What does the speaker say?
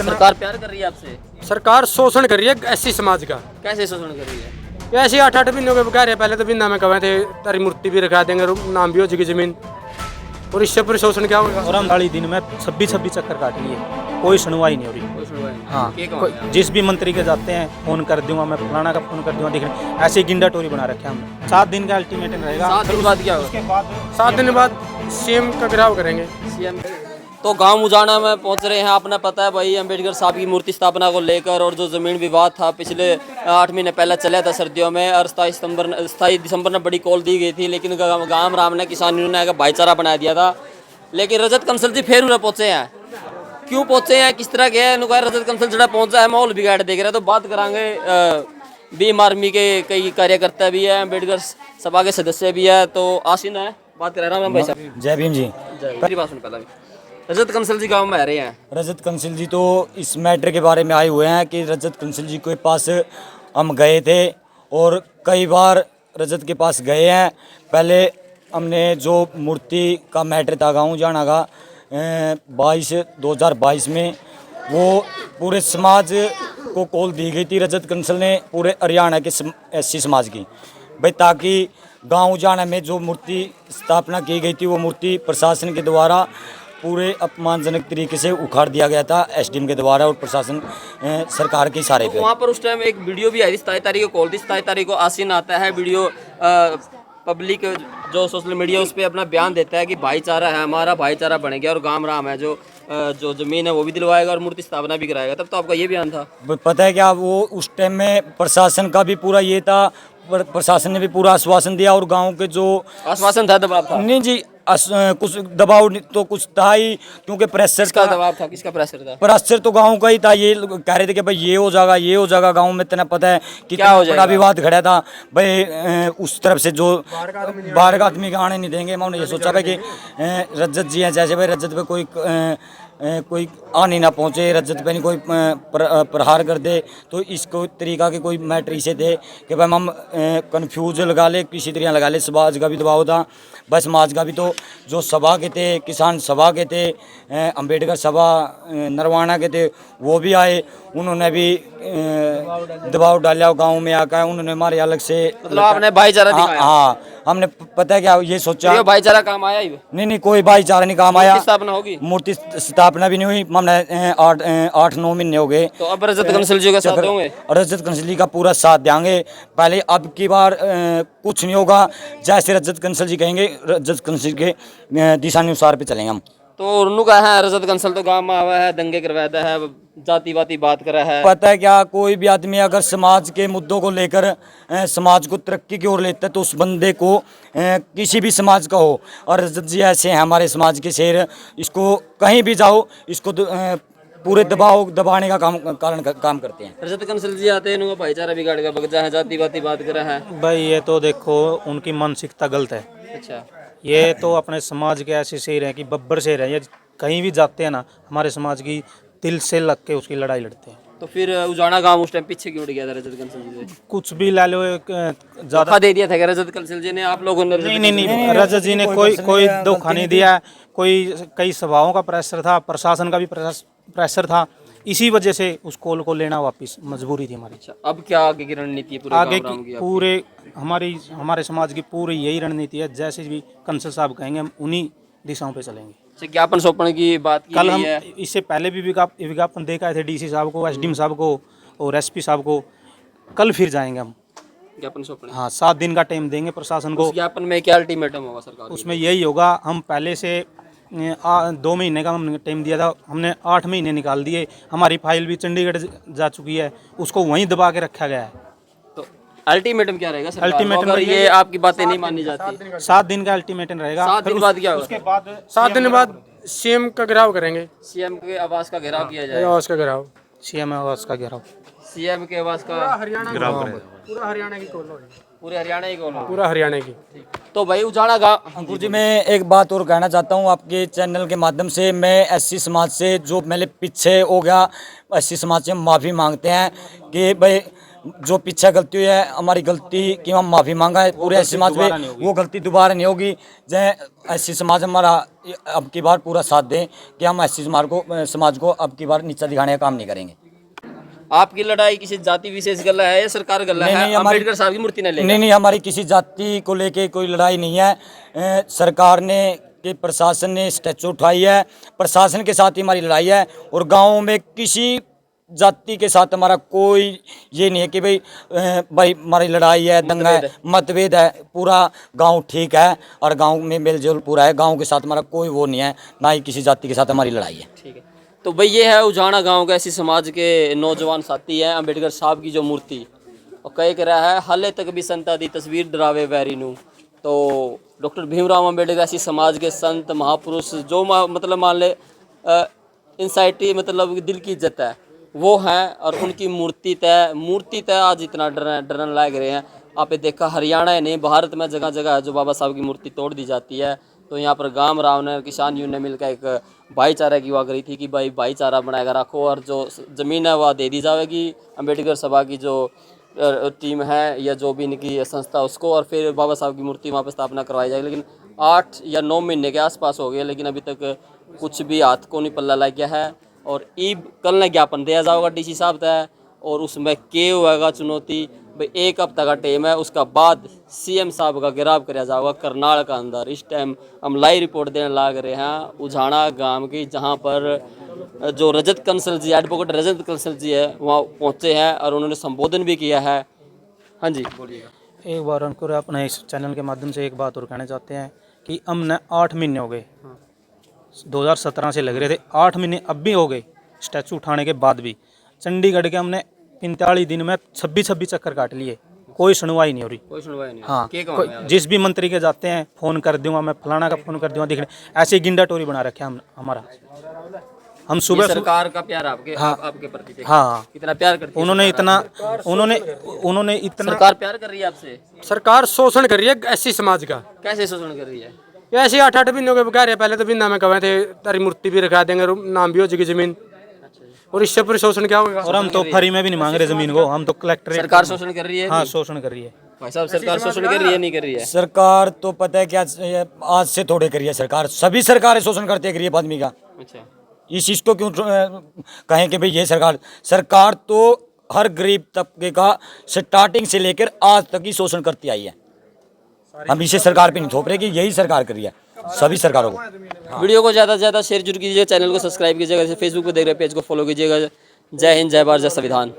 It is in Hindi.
सरकार प्यार कर रही है आपसे? सरकार शोषण कर रही है एससी समाज का। कैसे शोषण कर रही है? ऐसे 8-8 महीनों के बकाया पहले तो बिंदा में कहे थे तारी मूर्ति भी रखा देंगे, नाम भी हो जाएगी जमीन, और इससे पर शोषण क्या होगा। और हम 40 दिन में 26 चक्कर काट लिए, कोई सुनवाई नहीं हो रही। कोई सुनवाई नहीं। हाँ, ये कौन है? जिस भी मंत्री के जाते हैं फोन कर दूंगा, मैं फलाना का फोन कर दूंगा, देख रहे ऐसे गिंडा टोरी बना रखे हमने। 7 दिन का अल्टीमेटम रहेगा। 7 दिन बाद क्या होगा? उसके बाद 7 दिन बाद सीएम का घेराव करेंगे। सीएम तो गांव उजाना में पहुंच रहे हैं। आपने पता है भाई अम्बेडकर साहब की मूर्ति स्थापना को लेकर, और जो ज़मीन विवाद था पिछले 8 महीने पहले चला था सर्दियों में, और 27 दिसंबर में बड़ी कॉल दी गई थी, लेकिन गांव राम ने किसान यूनियन ने भाईचारा बना दिया था। लेकिन रजत कंसल जी फिर उन्हें पहुंचे हैं। क्यों पहुंचे हैं, किस तरह गए हैं? रजत कंसल जरा पहुंचा है, माहौल बिगाड़ देख रहा है। तो बात करांगे भीम आर्मी के कई कार्यकर्ता भी है, अम्बेडकर सभा के सदस्य भी है, तो आसीन है, बात करा रहा हूँ भाई साहब। जय भीम जी। मेरी बात सुन पहले। रजत कंसल जी गांव में आ रहे हैं। रजत कंसल जी तो इस मैटर के बारे में आए हुए हैं कि रजत कंसल जी के पास हम गए थे, और कई बार रजत के पास गए हैं। पहले हमने जो मूर्ति का मैटर था गाँव जाना का 2022 में, वो पूरे समाज को कॉल दी गई थी रजत कंसल ने, पूरे हरियाणा के एससी समाज की, भाई ताकि गांव जाना में जो मूर्ति स्थापना की गई थी वो मूर्ति प्रशासन के द्वारा पूरे अपमानजनक तरीके से उखाड़ दिया गया था एसडीएम के द्वारा और प्रशासन सरकार के इशारे पे। वहाँ पर उस टाइम एक वीडियो भी आई थी, 27 तारीख को कॉल थी, 27 तारीख को आसीन आता है वीडियो, पब्लिक जो सोशल मीडिया उस पर अपना बयान देता है कि भाईचारा है, हमारा भाईचारा बन गया और गांव राम है, जो जमीन है वो भी दिलवाएगा और मूर्ति स्थापना भी कराएगा। तब तो आपका ये बयान था। पता है क्या, वो उस टाइम में प्रशासन का भी पूरा ये था, प्रशासन ने भी पूरा आश्वासन दिया, और गांव के जो आश्वासन था, दबाव था? नहीं जी, कुछ दबाव तो कुछ था ही, क्योंकि प्रेशर का दबाव था। किसका प्रेशर था? प्रेशर तो गांव का ही था। ये कह रहे थे कि भाई ये हो जाएगा, ये हो जाएगा। गांव में इतना पता है कि क्या हो बड़ा विवाद खड़ा था भाई, उस तरफ से जो बाहर का आदमी का आने नहीं देंगे। मैंने ये सोचा था कि रजत जी हैं, जैसे भाई रजत पे कोई आने ना पहुंचे, रजत पे नहीं कोई प्रहार कर दे, तो इसको तरीका के कोई मैटर इसे थे कि भाई हम कन्फ्यूज लगा ले, किसी तरह लगा ले। समाज का भी दबाव था, बस समाज का भी। तो जो सभा के थे, किसान सभा के थे, अम्बेडकर सभा नरवाना के थे, वो भी आए, उन्होंने भी दबाव डाला गांव में आकर। उन्होंने हमारे अलग से मतलब आपने भाईचारा दिखाया? हाँ, हमने पता है क्या ये सोचा, ये भाईचारा काम आया ही? नहीं, कोई भाईचारा नहीं काम आया। स्थापना होगी? मूर्ति स्थापना भी नहीं हुई, हमने 8-9 महीने हो गए। तो अब रजत कंसल जी का साथ दोगे? रजत कंसल जी का पूरा साथ देंगे। पहले अब की बार कुछ नहीं होगा, जैसे रजत कंसल जी कहेंगे, रजत कंसल के दिशानुसार पे चलेंगे हम। तो उन्होंने कहा है रजत कंसल तो गांव में आवा है, दंगे करवाता है, जाति वाती बात कर रहा है। पता है क्या, कोई भी आदमी अगर समाज के मुद्दों को लेकर समाज को तरक्की की ओर लेता है, तो उस बंदे को किसी भी समाज का हो, और रजत जी ऐसे हैं हमारे समाज के शेर, इसको कहीं भी जाओ, इसको पूरे दबाने का काम करते हैं। रजत कंसल जी आते हैं, भाईचारा बिगाड़ का बगजा है, जाति वाती बात कर रहा है। भाई ये तो देखो उनकी मानसिकता गलत है। अच्छा, ये तो अपने समाज के ऐसे शेर हैं कि बब्बर शेर हैं, ये कहीं भी जाते हैं ना, हमारे समाज की दिल से लग के उसकी लड़ाई लड़ते हैं। तो फिर उजाना गांव उस टाइम पीछे क्यों उठ गया था रजत कंसल जी से? कुछ भी ला लो, ज्यादा दे दिया था क्या रजत कंसल जी ने आप लोगों ने? नहीं, रजत जी ने कोई धोखा नहीं दिया। कई सभाओं का प्रेशर था, प्रशासन का भी प्रेशर था, इसी वजह से उस कॉल को लेना वापस मजबूरी थी हमारी। अच्छा, अब क्या आगे की रणनीति है? आगे की पूरे हमारे समाज की पूरी यही रणनीति है, जैसे भी कंसल साहब कहेंगे हम उन्हीं दिशाओं पे चलेंगे। ज्ञापन सौंपने की बात की कल हम है। इससे पहले भी विज्ञापन दे के आए थे डीसी साहब को, एसडीएम साहब को और एसपी साहब को। कल फिर जाएंगे हम ज्ञापन सौंपने। हाँ, 7 दिन का टाइम देंगे प्रशासन को। ज्ञापन में क्या अल्टीमेटम होगा सरकार? उसमें यही होगा, हम पहले से 2 महीने का हमने टाइम दिया था, हमने 8 महीने निकाल दिए। हमारी फाइल भी चंडीगढ़ जा चुकी है, उसको वहीं दबा के रखा गया है। तो अल्टीमेटम क्या रहेगा? अल्टीमेटम अगर ये आपकी बातें नहीं मानी जाती, 7 दिन का अल्टीमेटम रहेगा। 7 दिन बाद क्या होगा? उसके बाद 7 दिन बाद सीएम का घेराव करेंगे। सीएम के आवास का घेराव किया जाएगा। आवास का घेराव, सीएम आवास का घेराव, सीएम के आवास का घेराव करेगा। पूरा हरियाणा की कॉल होगी, पूरे हरियाणा ही कॉल? पूरा हरियाणा की। तो भाई उजाड़ा गाँव। अंकुर जी, मैं एक बात और कहना चाहता हूँ आपके चैनल के माध्यम से। मैं एससी समाज से जो मेरे पीछे हो गया, एससी समाज से माफ़ी मांगते हैं कि भाई जो पीछे गलती हुई है हमारी गलती की हम माफ़ी मांगा है पूरे एस समाज में, वो गलती दोबारा नहीं होगी। जय एस समाज हमारा अब की बार पूरा साथ दें कि हम एस समाज को अब की बार नीचा दिखाने का काम नहीं करेंगे। आपकी लड़ाई किसी जाति विशेष गला है या सरकार गला है? हमारी अम्बेडकर साहब की मूर्ति नहीं, हमारी किसी जाति को लेके कोई लड़ाई नहीं है। सरकार ने के प्रशासन ने स्टैचू उठाई है, प्रशासन के साथ ही हमारी लड़ाई है। और गाँव में किसी जाति के साथ हमारा कोई ये नहीं है कि भाई हमारी लड़ाई है, दंगा है, मतभेद है। पूरा गांव ठीक है और गांव में मेलजोल पूरा है। गांव के साथ हमारा कोई वो नहीं है, ना ही किसी जाति के साथ हमारी लड़ाई है। ठीक है, तो भाई ये है उजाना गांव के ऐसी समाज के नौजवान साथी हैं। अम्बेडकर साहब की जो मूर्ति और कह रहा है हाले तक भी संता दी तस्वीर डरावे वैरी नू। तो डॉक्टर भीमराव अम्बेडकर ऐसी समाज के संत महापुरुष जो मतलब मान ले इंसाइटी मतलब दिल की इज्जत है वो हैं, और उनकी मूर्ति तय आज इतना डरने लग रहे हैं। आपने देखा हरियाणा ही नहीं भारत में जगह जगह है जो बाबा साहब की मूर्ति तोड़ दी जाती है। तो यहाँ पर गांव राव ने किसान यूनियन ने मिलकर एक भाईचारा की हुआ करी थी कि भाई भाईचारा बनाएगा रखो और जो ज़मीन है वह दे दी जाएगी अम्बेडकर सभा की जो टीम है या जो भी इनकी संस्था उसको, और फिर बाबा साहब की मूर्ति वहाँ पर स्थापना करवाई जाएगी। लेकिन 8 या 9 महीने के आसपास हो गए लेकिन अभी तक कुछ भी हाथ को नहीं पल्ला लग गया है। और ईब कल ने ज्ञापन दिया जाएगा डीसी साहब तय, और उसमें के होगा चुनौती भाई 1 हफ्ता का टाइम है, उसका बाद सीएम साहब का गिराव कराया जाएगा करनाल का अंदर। इस टाइम हम लाइव रिपोर्ट देने लग रहे हैं उजाना गांव की, जहां पर जो रजत कंसल जी एडवोकेट रजत कंसल जी है वहाँ पहुँचे हैं और उन्होंने संबोधन भी किया है। हाँ जी बोलिएगा। एक बार उनको अपने इस चैनल के माध्यम से एक बात और कहना चाहते हैं कि हमने 8 महीने हो गए, 2017 से लग रहे थे, 8 महीने अब भी हो गए स्टैचू उठाने के बाद भी। चंडीगढ़ के हमने 45 दिन में 26 चक्कर काट लिए, कोई सुनवाई नहीं हो रही। कोई सुनवाई नहीं। हाँ, जिस भी मंत्री के जाते हैं फ़ोन कर दूंगा मैं, फलाना का फ़ोन कर दूंगा, देखने ऐसे गिंडा टोरी बना रखे हम हमारा। हम सुबह सरकार का प्यार आपके आपके प्रति हाँ कितना प्यार करती है उन्होंने इतना सरकार प्यार कर रही है आपसे? सरकार शोषण कर रही है ऐसी समाज का। कैसे शोषण कर रही है? ऐसे 8-8 महीनों के बकाया पहले तो बिंदा में कहे थे तारी मूर्ति भी रखा देंगे, नाम भी हो जाएगी जमीन। और इससे पर शोषण क्या होगा? और हम तो फ्री में भी नहीं मांग रहे जमीन को, हम तो कलेक्टर। सरकार शोषण कर रही है? हाँ शोषण कर रही है भाई साहब। सरकार शोषण कर रही है नहीं कर रही है? सरकार तो पता है क्या आज से थोड़े करी है सरकार, सभी सरकारें शोषण करती है गरीब आदमी का। अच्छा, इस चीज़ को क्यों कहें कि भाई ये सरकार तो हर गरीब तबके का स्टार्टिंग से लेकर आज तक ही शोषण करती आई है। हम इसे सरकार पे नहीं थोप रहे कि यही सरकार करी है, सभी सरकारों को। वीडियो को ज़्यादा से ज़्यादा शेयर जरूर कीजिएगा, चैनल को सब्सक्राइब कीजिएगा, फेसबुक पे देख रहे पेज को फॉलो कीजिएगा। जय हिंद, जय भारत, जय संविधान।